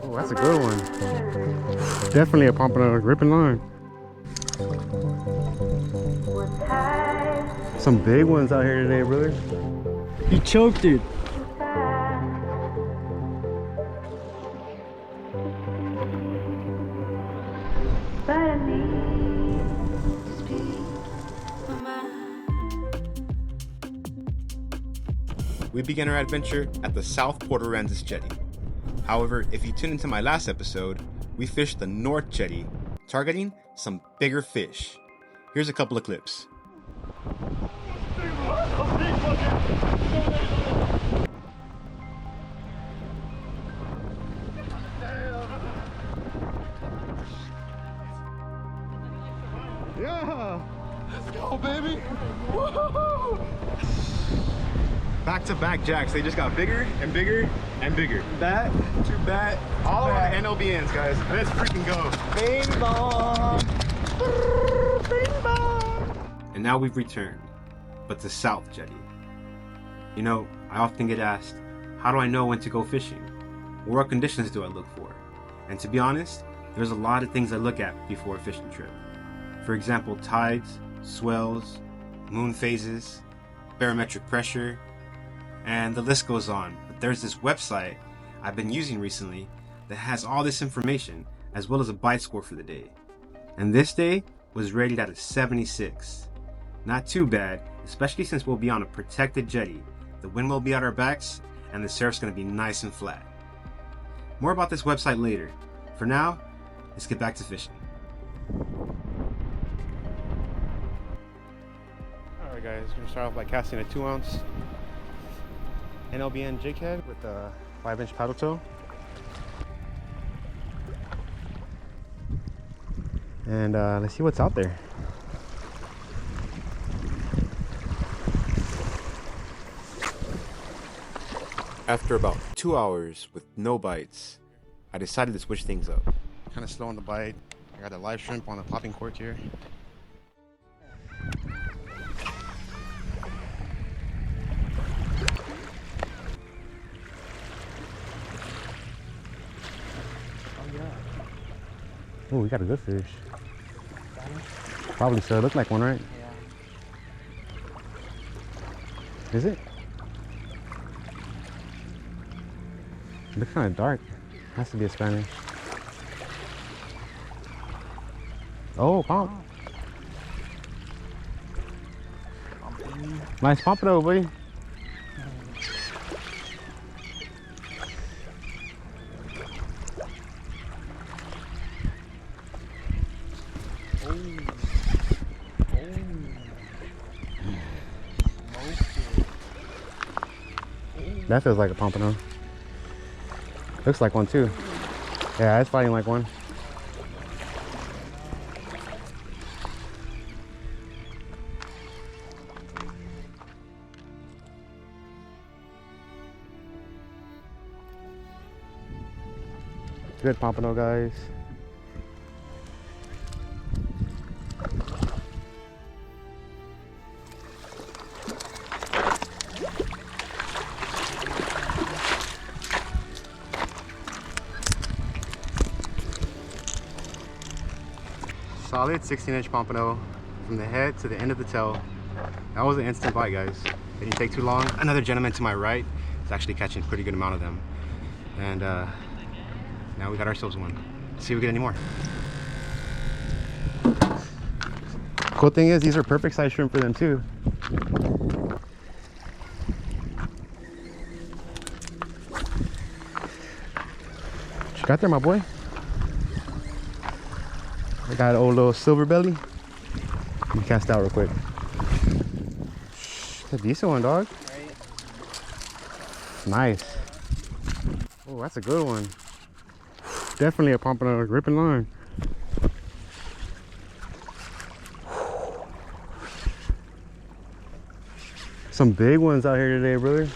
Oh, that's a good one. Definitely a Pompano ripping line. Some big ones out here today, brother. You choked it. We began our adventure at the South Porterendis Jetty. However, if you tune into my last episode, we fished the North Jetty, targeting some bigger fish. Here's a couple of clips. Yeah! Let's go, baby! Woo-hoo-hoo! Back-to-back jacks. They just got bigger and bigger and bigger. Bat to bat. All on the NLBNs, guys. Let's freaking go. Bing bong. Bing bong. And now we've returned, but to South Jetty. You know, I often get asked, how do I know when to go fishing? What conditions do I look for? And to be honest, there's a lot of things I look at before a fishing trip. For example, tides, swells, moon phases, barometric pressure, and the list goes on. But there's this website I've been using recently that has all this information as well as a bite score for the day. And this day was rated at a 76. Not too bad, especially since we'll be on a protected jetty. The wind will be at our backs and the surf's going to be nice and flat. More about this website later. For now, let's get back to fishing. Alright guys, we're going to start off by casting a 2-ounce NLBN jig head with a 5-inch paddle toe. And let's see what's out there. After about 2 hours with no bites, I decided to switch things up. Kind of slow on the bite. I got a live shrimp on a popping cork here. Oh, we got a good fish. Probably so. Look like one, right? Yeah. Is it? It looks kind of dark. Has to be a Spanish. Oh, pump. Nice pompano, buddy. That feels like a pompano. Looks like one too. Yeah, it's fighting like one. Good pompano, guys. Solid 16-inch pompano from the head to the end of the tail. That was an instant bite, guys. It didn't take too long. Another gentleman to my right is actually catching a pretty good amount of them. And now we got ourselves one. Let's see if we get any more. Cool thing is, these are perfect size shrimp for them too. What you got there, my boy? I got an old little silver belly. Let me cast out real quick. It's a decent one, dog. Nice. Oh, that's a good one. Definitely a Pompano ripping line. Some big ones out here today, brother.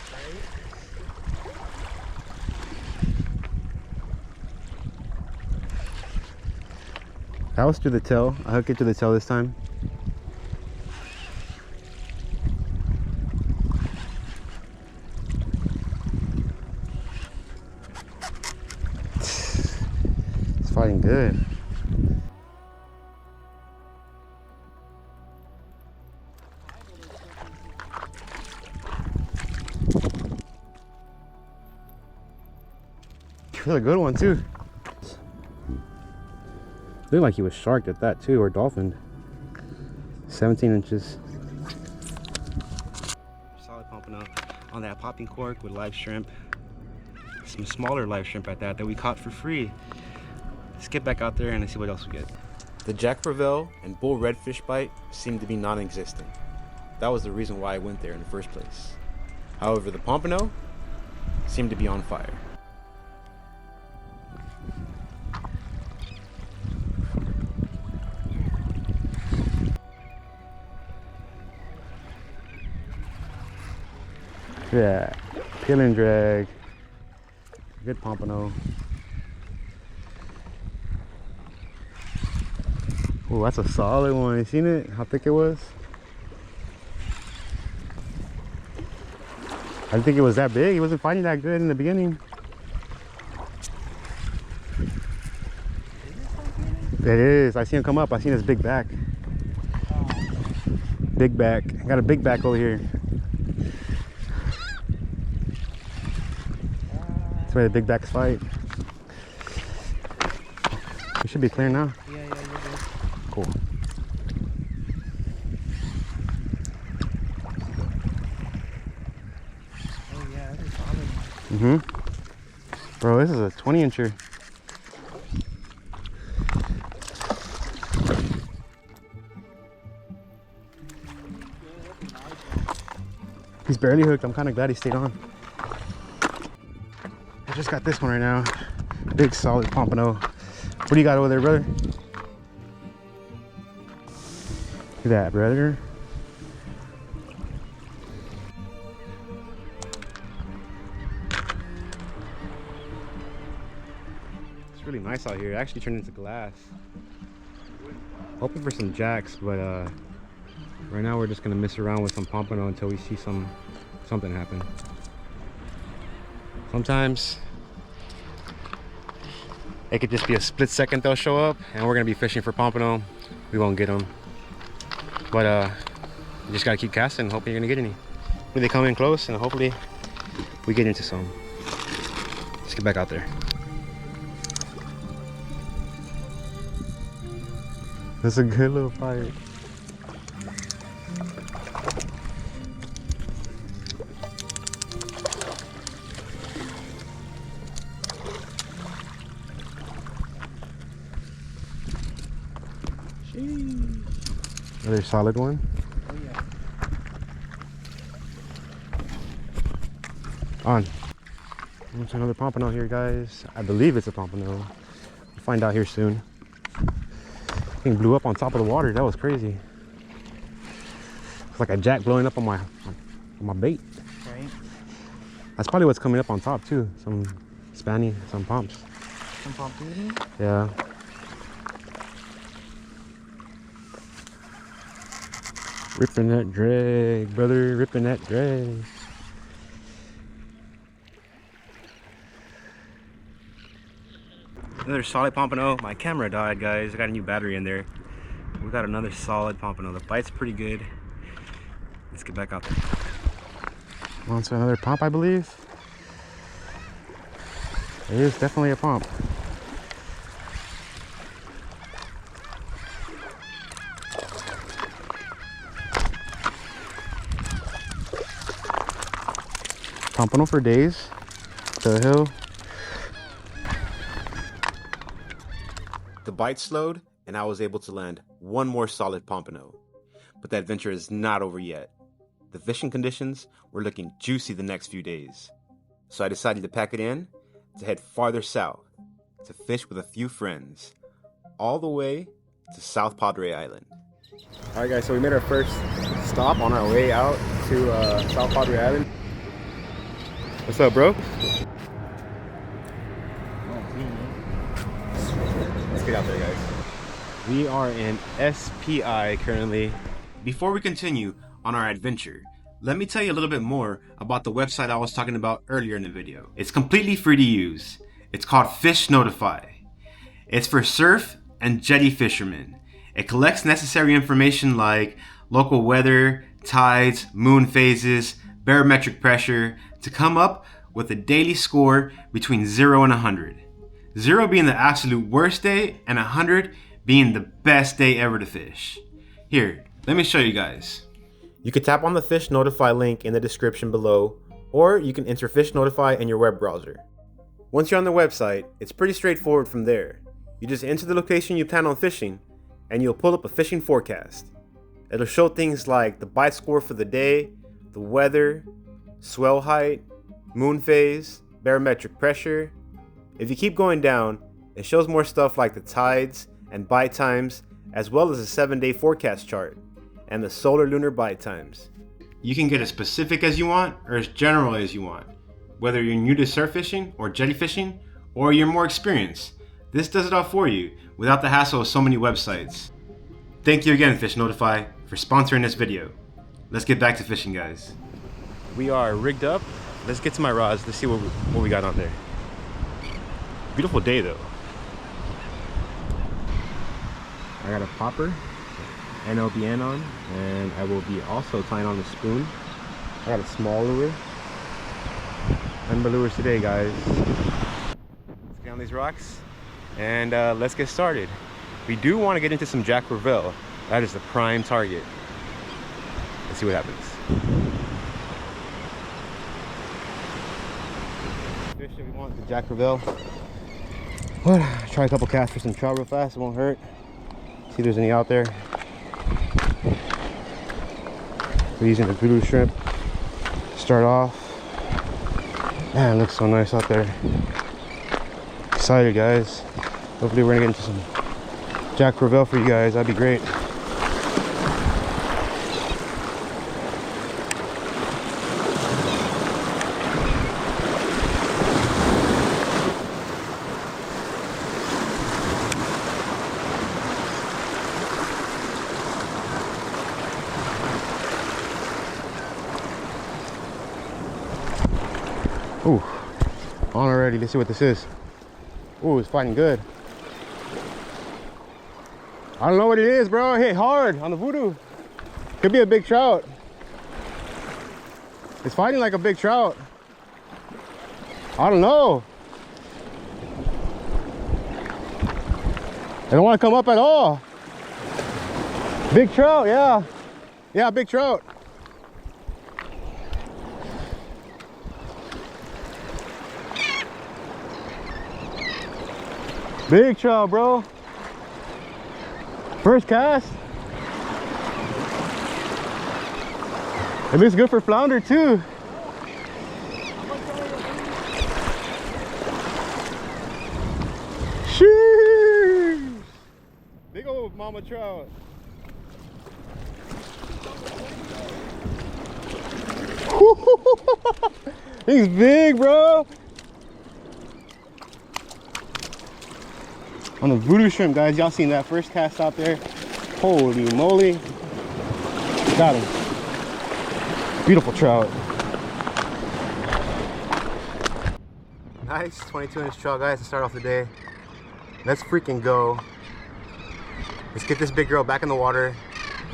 That was through the tail. I hooked it to the tail this time. good. That's a good one too. Looked like he was sharked at that too, or dolphin. 17 inches. Solid pompano on that popping cork with live shrimp. Some smaller live shrimp at that we caught for free. Let's get back out there and see what else we get. The Jack Prevail and bull redfish bite seemed to be non-existent. That was the reason why I went there in the first place. However, the pompano seemed to be on fire. Yeah, peel and drag. Good pompano. Oh, that's a solid one. You seen it? How thick it was? I didn't think it was that big. He wasn't fighting that good in the beginning. It is. I seen him come up. I seen his big back. Big back. I got a big back over here. That's where the big backs fight. We should be clear now. Yeah, you're good. Cool. Oh yeah, that's a solid one. Mm-hmm. Bro, this is a 20-incher. He's barely hooked. I'm kind of glad he stayed on. I just got this one right now. Big solid pompano. What do you got over there, brother? Look at that, brother. It's really nice out here. It actually turned into glass. Hoping for some jacks, but right now we're just gonna mess around with some pompano until we see something happen. Sometimes it could just be a split second they'll show up and we're gonna be fishing for pompano. We won't get them. But you just gotta keep casting and hoping you're gonna get any. They come in close and hopefully we get into some. Let's get back out there. That's a good little fight. Another solid one. Oh yeah. On. There's another pompano here, guys. I believe it's a pompano. We'll find out here soon. Thing blew up on top of the water. That was crazy. It's like a jack blowing up on my bait. Right. That's probably what's coming up on top too. Some spanny, some pumps. Some pumpkin. Yeah. Ripping that drag, brother. Ripping that drag. Another solid pompano. My camera died, guys. I got a new battery in there. We got another solid pompano. The bite's pretty good. Let's get back out there. On to another pump, I believe. It is definitely a pump. Pompano for days. To the hill. The bite slowed, and I was able to land one more solid pompano. But the adventure is not over yet. The fishing conditions were looking juicy the next few days. So I decided to pack it in to head farther south to fish with a few friends, all the way to South Padre Island. Alright guys, so we made our first stop on our way out to South Padre Island. What's up, bro? Let's get out there, guys. We are in SPI currently. Before we continue on our adventure, let me tell you a little bit more about the website I was talking about earlier in the video. It's completely free to use. It's called Fish Notify. It's for surf and jetty fishermen. It collects necessary information like local weather, tides, moon phases, barometric pressure to come up with a daily score between 0 and 100. 0 being the absolute worst day and 100 being the best day ever to fish. Here, let me show you guys. You can tap on the Fish Notify link in the description below, or you can enter Fish Notify in your web browser. Once you're on the website, it's pretty straightforward from there. You just enter the location you plan on fishing, and you'll pull up a fishing forecast. It'll show things like the bite score for the day, the weather, swell height, moon phase, barometric pressure. If you keep going down, it shows more stuff like the tides and bite times, as well as a 7-day forecast chart and the solar lunar bite times. You can get as specific as you want or as general as you want. Whether you're new to surf fishing or jetty fishing, or you're more experienced, this does it all for you without the hassle of so many websites. Thank you again, Fish Notify, for sponsoring this video. Let's get back to fishing, guys. We are rigged up. Let's get to my rods. Let's see what we got on there. Beautiful day though. I got a popper, NLBN on, and I will be also tying on the spoon. I got a small lure. Number lures today, guys. Let's get on these rocks and let's get started. We do want to get into some Jack Crevalle. That is the prime target. Let's see what happens. Fish that we want, the Jack Crevalle. Try a couple casts for some trout real fast, it won't hurt. See if there's any out there. We're using the voodoo shrimp to start off. Man, it looks so nice out there. Excited, guys. Hopefully we're gonna get into some Jack Crevalle for you guys. That'd be great. Ooh, on already. Let's see what this is. Ooh, it's fighting good. I don't know what it is, bro. It hit hard on the voodoo. Could be a big trout. It's fighting like a big trout. I don't know. They don't want to come up at all. Big trout, yeah. Yeah, big trout. Big trout, bro. First cast. It looks good for flounder too. Sheesh. Big old mama trout. He's big, bro. On the voodoo shrimp, guys. Y'all seen that first cast out there? Holy moly. Got him. Beautiful trout. Nice 22-inch trout, guys, to start off the day. Let's freaking go. Let's get this big girl back in the water.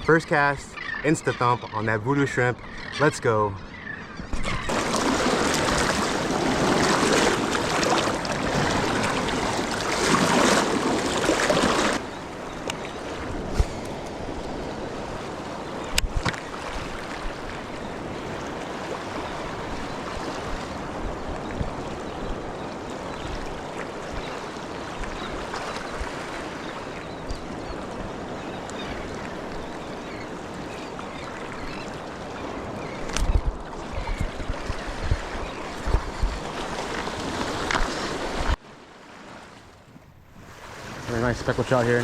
First cast, insta thump on that voodoo shrimp. Let's go. Very nice speckled trout here.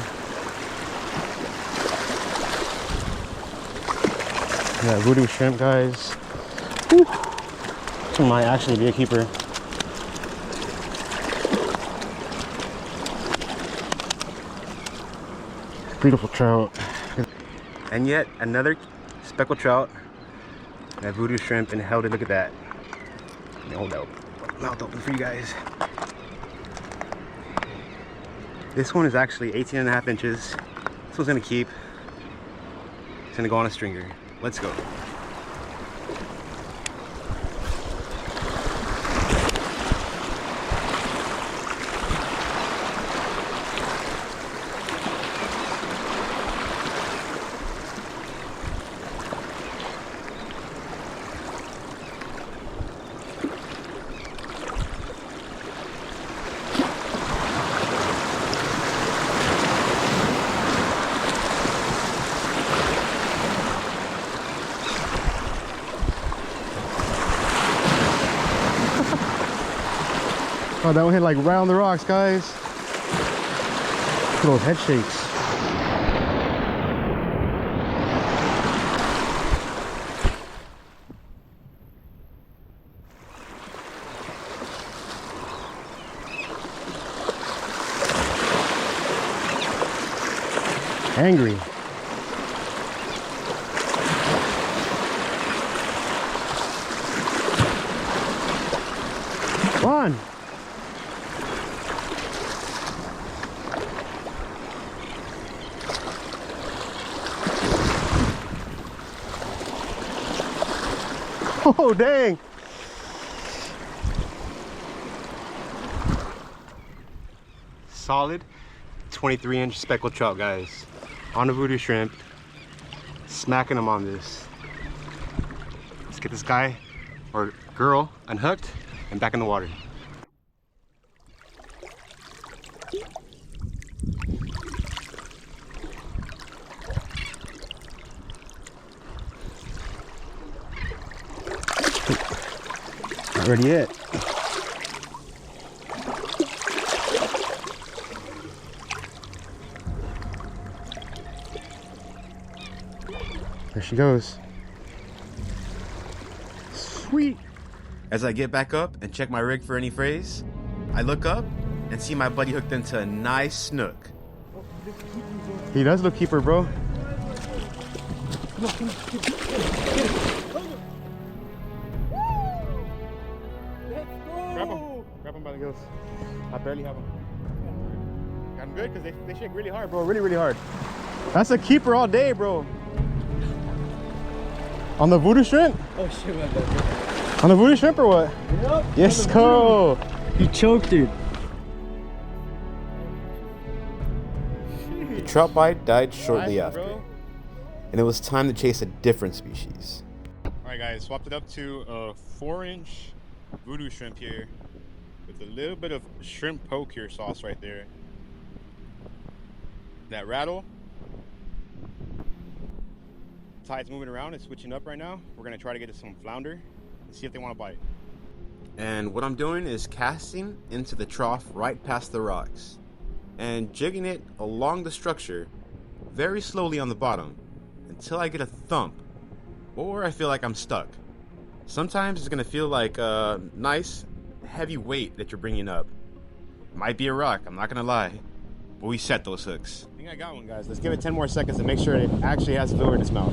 That voodoo shrimp, guys. Whew. This one might actually be a keeper. Beautiful trout. And yet another speckled trout. That voodoo shrimp, and held it. Look at that. Hold that mouth open for you guys. This one is actually 18.5 inches. This one's gonna keep. It's gonna go on a stringer. Let's go. Oh, that one hit like right on the rocks, guys. Look at those head shakes. Angry. Come on. Oh, dang. Solid 23-inch speckled trout, guys. On a voodoo shrimp. Smacking them on this. Let's get this guy or girl unhooked and back in the water. Not ready yet. There she goes. Sweet. As I get back up and check my rig for any phrase, I look up and see my buddy hooked into a nice snook. He does look keeper, bro. Grab him by the gills. I barely have him. Got him good because they shake really hard, bro. Really, really hard. That's a keeper all day, bro. On the voodoo shrimp? Oh shit, my bad. On the voodoo shrimp or what? Yep. Yes, go. You choked it. The trout bite died shortly Nice, after, bro. and it was time to chase a different species. All right, guys, swapped it up to a 4-inch voodoo shrimp here with a little bit of shrimp poke here sauce right there. That rattle. Tide's moving around, it's switching up right now. We're gonna try to get to some flounder and see if they want to bite. And what I'm doing is casting into the trough right past the rocks and jigging it along the structure very slowly on the bottom until I get a thump or I feel like I'm stuck. Sometimes it's gonna feel like a nice heavy weight that you're bringing up. Might be a rock, I'm not gonna lie, but we set those hooks. I think I got one, guys. Let's give it 10 more seconds to make sure it actually has fluid in its mouth.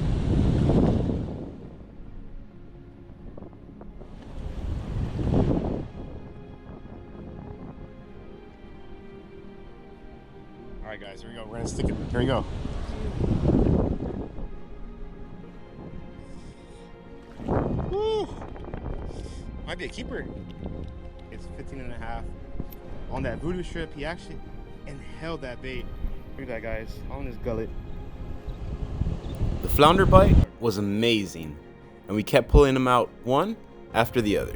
All right, guys, here we go. We're gonna stick it. Here we go. Woo! Might be a keeper. It's 15.5. On that voodoo strip, he actually inhaled that bait. Look at that, guys, on his gullet. The flounder bite was amazing, and we kept pulling them out one after the other.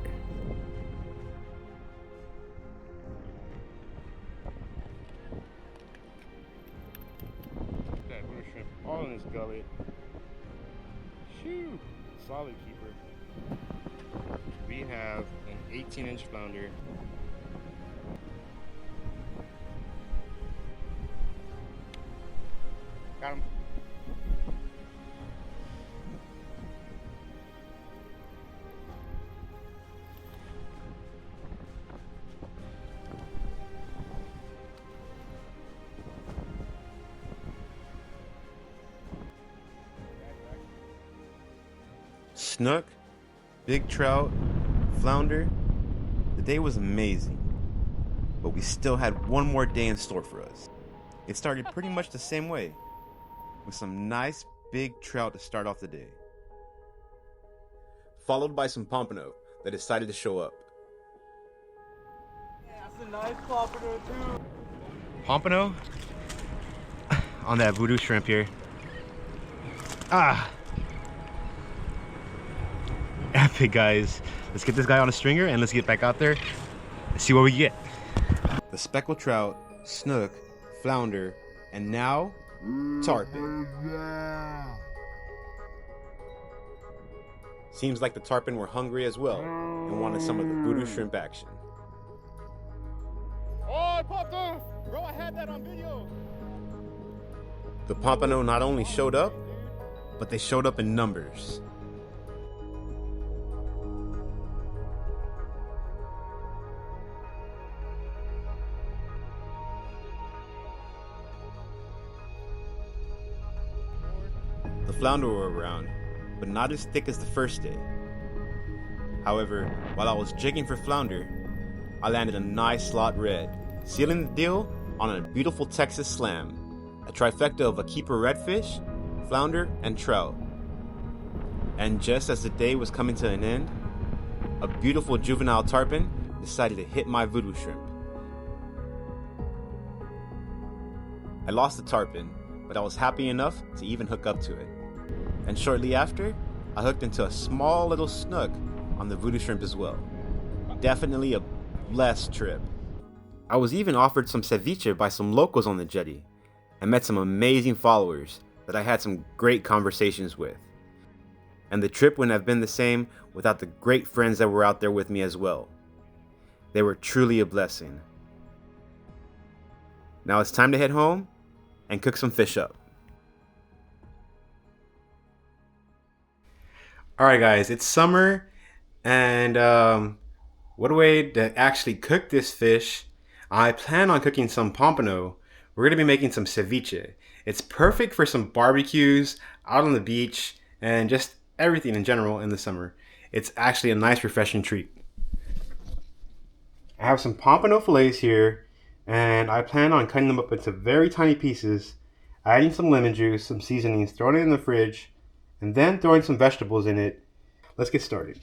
That voodoo shrimp all in his gullet. Shoo! Solid keeper. We have an 18-inch flounder. Got him. Snook, big trout, flounder. The day was amazing, but we still had one more day in store for us. It started pretty much the same way, with some nice big trout to start off the day, followed by some pompano that decided to show up. That's a nice pompano too. Pompano on that voodoo shrimp here. Ah, epic, guys. Let's get this guy on a stringer and let's get back out there and see what we get. The speckled trout, snook, flounder, and now tarpon. Seems like the tarpon were hungry as well and wanted some of the voodoo shrimp action. Oh, it popped off! Bro, I had that on video! The pompano not only showed up, but they showed up in numbers. The flounder were around, but not as thick as the first day. However, while I was jigging for flounder, I landed a nice slot red, sealing the deal on a beautiful Texas slam, a trifecta of a keeper redfish, flounder, and trout. And just as the day was coming to an end, a beautiful juvenile tarpon decided to hit my voodoo shrimp. I lost the tarpon, but I was happy enough to even hook up to it. And shortly after, I hooked into a small little snook on the voodoo shrimp as well. Definitely a blessed trip. I was even offered some ceviche by some locals on the jetty, and met some amazing followers that I had some great conversations with. And the trip wouldn't have been the same without the great friends that were out there with me as well. They were truly a blessing. Now it's time to head home and cook some fish up. Alright guys, it's summer, and what a way to actually cook this fish. I plan on cooking some pompano. We're going to be making some ceviche. It's perfect for some barbecues, out on the beach, and just everything in general in the summer. It's actually a nice refreshing treat. I have some pompano fillets here, and I plan on cutting them up into very tiny pieces, adding some lemon juice, some seasonings, throwing it in the fridge, and then throwing some vegetables in it. Let's get started.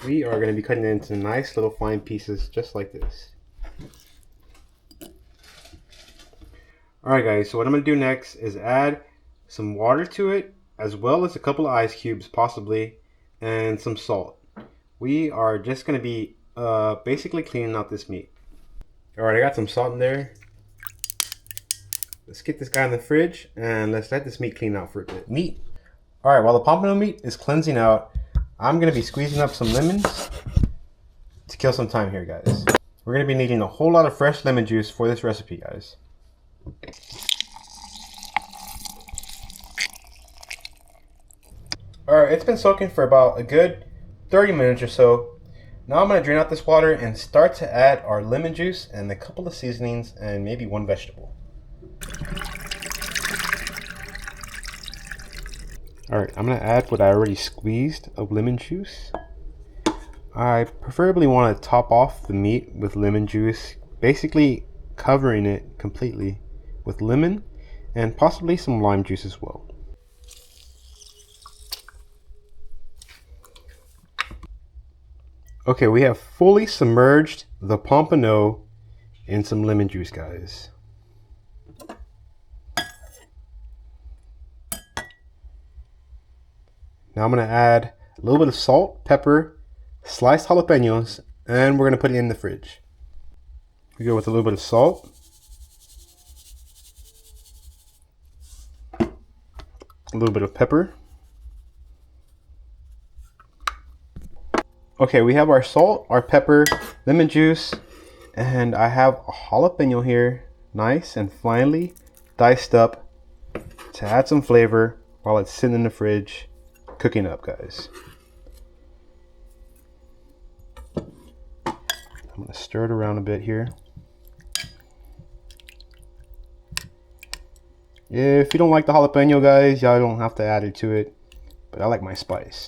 We are going to be cutting it into nice little fine pieces just like this. Alright guys, so what I'm going to do next is add some water to it, as well as a couple of ice cubes possibly, and some salt. We are just going to be basically cleaning out this meat. Alright, I got some salt in there. Let's get this guy in the fridge and let's let this meat clean out for a bit. Alright, while the pompano meat is cleansing out, I'm going to be squeezing up some lemons to kill some time here, guys. We're going to be needing a whole lot of fresh lemon juice for this recipe, guys. Alright, it's been soaking for about a good 30 minutes or so. Now I'm going to drain out this water and start to add our lemon juice and a couple of seasonings and maybe one vegetable. Alright, I'm going to add what I already squeezed of lemon juice. I preferably want to top off the meat with lemon juice, basically covering it completely with lemon and possibly some lime juice as well. Okay, we have fully submerged the pompano in some lemon juice, guys. Now I'm going to add a little bit of salt, pepper, sliced jalapenos, and we're going to put it in the fridge. We go with a little bit of salt, a little bit of pepper. Okay, we have our salt, our pepper, lemon juice, and I have a jalapeno here, nice and finely diced up to add some flavor while it's sitting in the fridge cooking up, guys. I'm going to stir it around a bit here. If you don't like the jalapeno, guys, y'all don't have to add it to it. but I like my spice.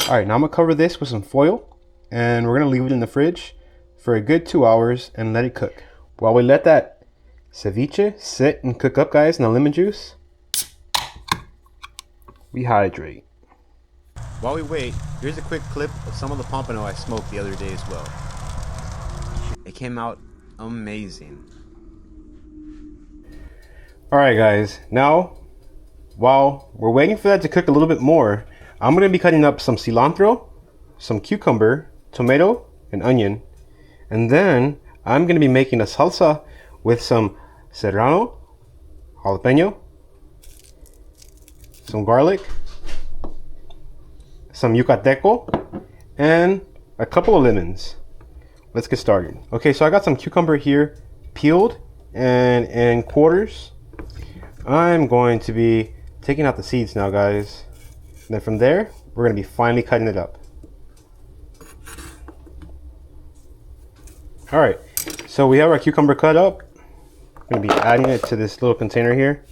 All right, now I'm gonna cover this with some foil, and we're gonna leave it in the fridge for a good 2 hours and let it cook. While we let that ceviche sit and cook up, guys, in the lemon juice, we hydrate. While we wait, here's a quick clip of some of the pompano I smoked the other day as well. It came out amazing. Alright guys, now while we're waiting for that to cook a little bit more, I'm going to be cutting up some cilantro, some cucumber, tomato, and onion. And then I'm going to be making a salsa with some serrano, jalapeno, some garlic, some yucateco, and a couple of lemons. Let's get started. Okay, so I got some cucumber here peeled and in quarters. I'm going to be taking out the seeds now, guys. And then from there, we're going to be finely cutting it up. All right, so we have our cucumber cut up. I'm going to be adding it to this little container here.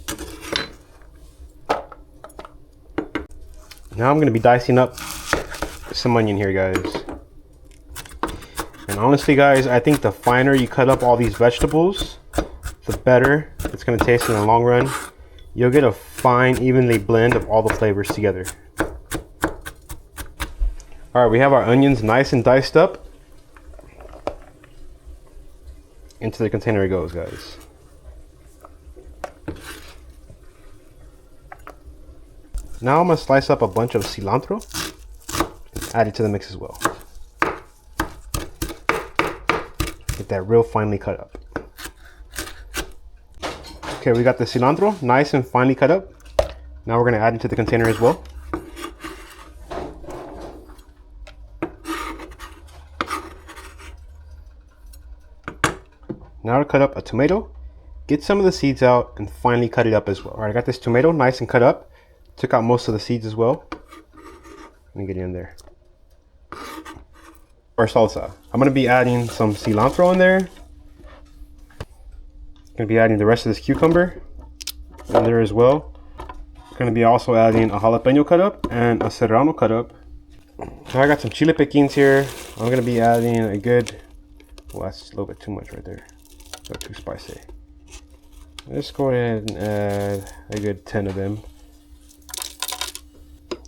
Now I'm going to be dicing up some onion here, guys. And honestly, guys, I think the finer you cut up all these vegetables, the better it's going to taste in the long run. You'll get a fine, evenly blend of all the flavors together. All right, we have our onions nice and diced up. Into the container it goes, guys. Now I'm going to slice up a bunch of cilantro and add it to the mix as well. Get that real finely cut up. Okay, we got the cilantro nice and finely cut up. Now we're going to add it to the container as well. Now to cut up a tomato, get some of the seeds out and finely cut it up as well. All right, I got this tomato nice and cut up. Took out most of the seeds as well. Let me get in there. Our salsa. I'm going to be adding some cilantro in there. Going to be adding the rest of this cucumber in there as well. Going to be also adding a jalapeno cut up and a serrano cut up. Now I got some chile piquins here. I'm going to be adding a good, well, that's a little bit too much right there. So too spicy. Let's go ahead and add a good 10 of them.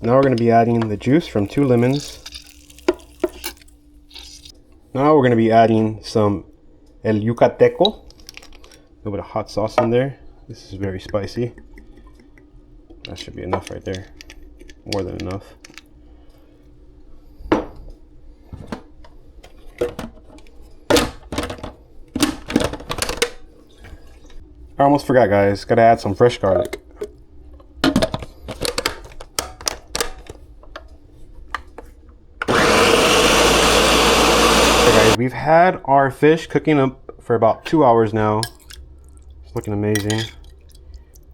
Now we're going to be adding the juice from 2 lemons. Now we're going to be adding some el yucateco. A little bit of hot sauce in there. This is very spicy. That should be enough right there. More than enough. I almost forgot, guys. Gotta add some fresh garlic. We've had our fish cooking up for about 2 hours now. It's looking amazing.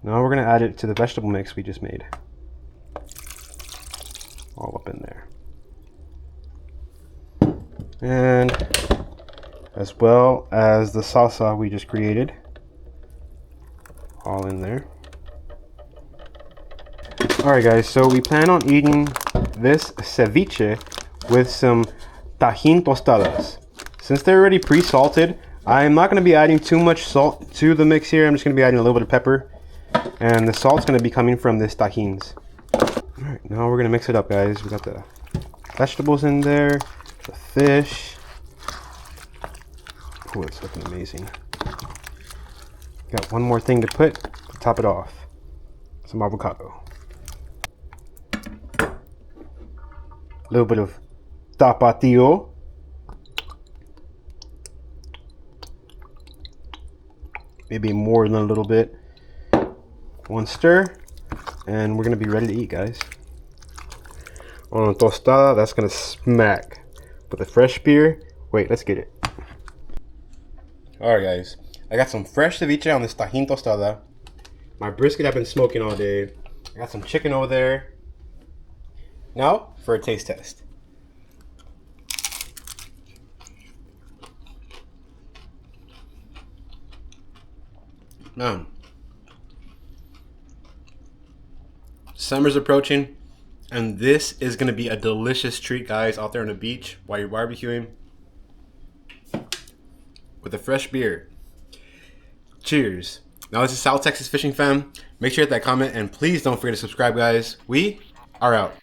Now we're going to add it to the vegetable mix we just made. All up in there. And as well as the salsa we just created. All in there. Alright guys, so we plan on eating this ceviche with some tajín tostadas. Since they're already pre-salted, I'm not going to be adding too much salt to the mix here. I'm just going to be adding a little bit of pepper. And the salt's going to be coming from this tahins. Alright, now we're going to mix it up, guys. We got the vegetables in there, the fish. Oh, it's looking amazing. Got one more thing to put to top it off. Some avocado. A little bit of tapatio. Maybe more than a little bit. One stir, and we're gonna be ready to eat, guys. On a tostada, that's gonna smack. With a fresh beer, wait, let's get it. Alright guys, I got some fresh ceviche on this tajín tostada. My brisket I've been smoking all day. I got some chicken over there. Now, for a taste test. Man, Summer's approaching, and this is going to be a delicious treat, guys, out there on the beach while you're barbecuing with a fresh beer. Cheers. Now, this is South Texas Fishing Fam. Make sure to hit that comment, and please don't forget to subscribe, guys. We are out.